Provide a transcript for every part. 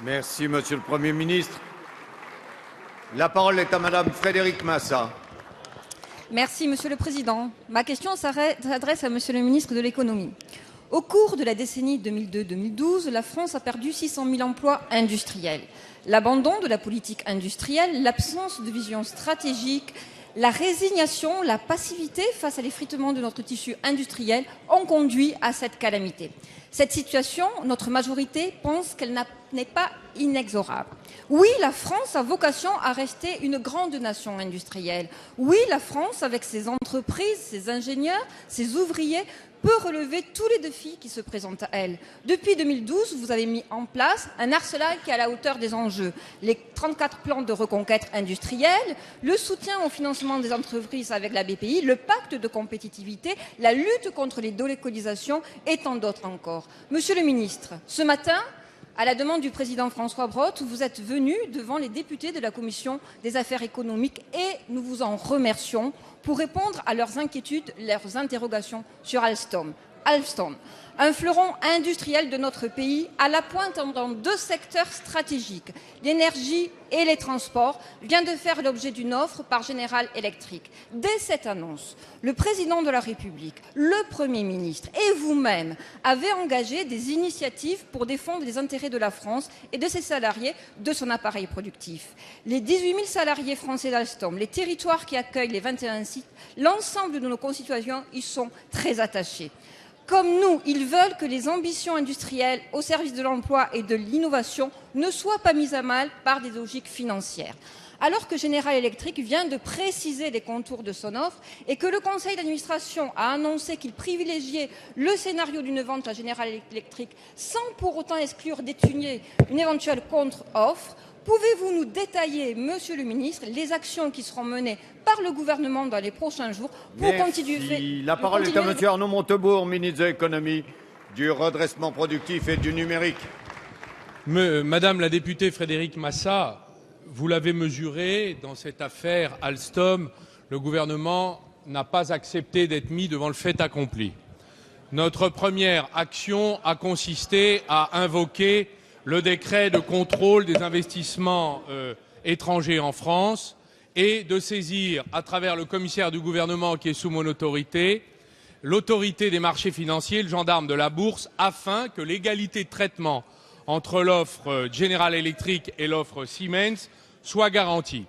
Merci, Monsieur le Premier ministre. La parole est à Madame Frédérique Massat. Merci, Monsieur le Président. Ma question s'adresse à Monsieur le ministre de l'Économie. Au cours de la décennie 2002-2012, la France a perdu 600 000 emplois industriels. L'abandon de la politique industrielle, l'absence de vision stratégique, la résignation, la passivité face à l'effritement de notre tissu industriel ont conduit à cette calamité. Cette situation, notre majorité pense qu'elle n'est pas inexorable. Oui, la France a vocation à rester une grande nation industrielle. Oui, la France, avec ses entreprises, ses ingénieurs, ses ouvriers, peut relever tous les défis qui se présentent à elle. Depuis 2012, vous avez mis en place un arsenal qui est à la hauteur des enjeux. Les 34 plans de reconquête industrielle, le soutien au financement des entreprises avec la BPI, le pacte de compétitivité, la lutte contre les délocalisations et tant d'autres encore. Monsieur le ministre, ce matin, à la demande du président François Brottes, vous êtes venu devant les députés de la Commission des affaires économiques et nous vous en remercions pour répondre à leurs inquiétudes, leurs interrogations sur Alstom. Alstom, un fleuron industriel de notre pays à la pointe dans deux secteurs stratégiques, l'énergie et les transports, vient de faire l'objet d'une offre par General Electric. Dès cette annonce, le président de la République, le Premier ministre et vous-même avez engagé des initiatives pour défendre les intérêts de la France et de ses salariés, de son appareil productif. Les 18 000 salariés français d'Alstom, les territoires qui accueillent les 21 sites, l'ensemble de nos concitoyens y sont très attachés. Comme nous, ils veulent que les ambitions industrielles au service de l'emploi et de l'innovation ne soient pas mises à mal par des logiques financières. Alors que General Electric vient de préciser les contours de son offre et que le conseil d'administration a annoncé qu'il privilégiait le scénario d'une vente à General Electric sans pour autant exclure d'étudier une éventuelle contre-offre, pouvez-vous nous détailler, Monsieur le ministre, les actions qui seront menées par le gouvernement dans les prochains jours pour continuer... La parole est à Monsieur Arnaud Montebourg, ministre de l'Économie, du redressement productif et du numérique. Madame la députée Frédérique Massat, vous l'avez mesuré, dans cette affaire Alstom, le gouvernement n'a pas accepté d'être mis devant le fait accompli. Notre première action a consisté à invoquer le décret de contrôle des investissements étrangers en France et de saisir, à travers le commissaire du gouvernement qui est sous mon autorité, l'autorité des marchés financiers, le gendarme de la bourse, afin que l'égalité de traitement entre l'offre General Electric et l'offre Siemens soit garantie.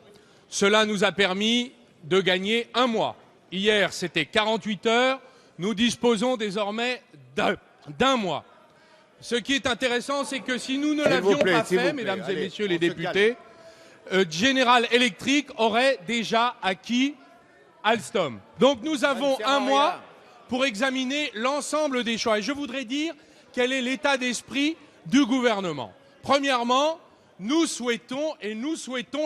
Cela nous a permis de gagner un mois. Hier, c'était 48 heures. Nous disposons désormais d'un mois. Ce qui est intéressant, c'est que si nous ne l'avions pas fait, mesdames et messieurs les députés, General Electric aurait déjà acquis Alstom. Donc nous avons un mois pour examiner l'ensemble des choix. Et je voudrais dire quel est l'état d'esprit du gouvernement. Premièrement, nous souhaitons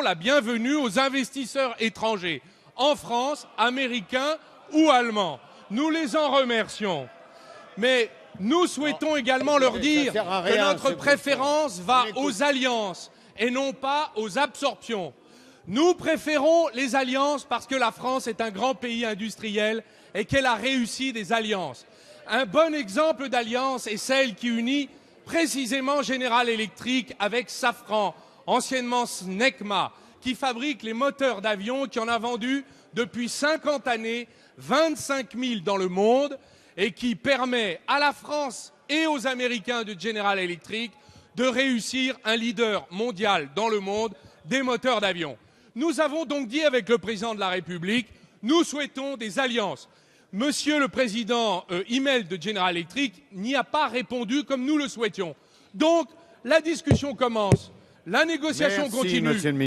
la bienvenue aux investisseurs étrangers, en France, américains ou allemands. Nous les en remercions. Mais nous souhaitons également leur dire que notre préférence va aux alliances et non pas aux absorptions. Nous préférons les alliances parce que la France est un grand pays industriel et qu'elle a réussi des alliances. Un bon exemple d'alliance est celle qui unit précisément General Electric avec Safran, anciennement Snecma, qui fabrique les moteurs d'avion, qui en a vendu depuis 50 années, 25 000 dans le monde, et qui permet à la France et aux Américains de General Electric de réussir un leader mondial dans le monde des moteurs d'avion. Nous avons donc dit avec le président de la République, nous souhaitons des alliances. Monsieur le président Immelt de General Electric n'y a pas répondu comme nous le souhaitions. Donc la discussion commence, la négociation continue.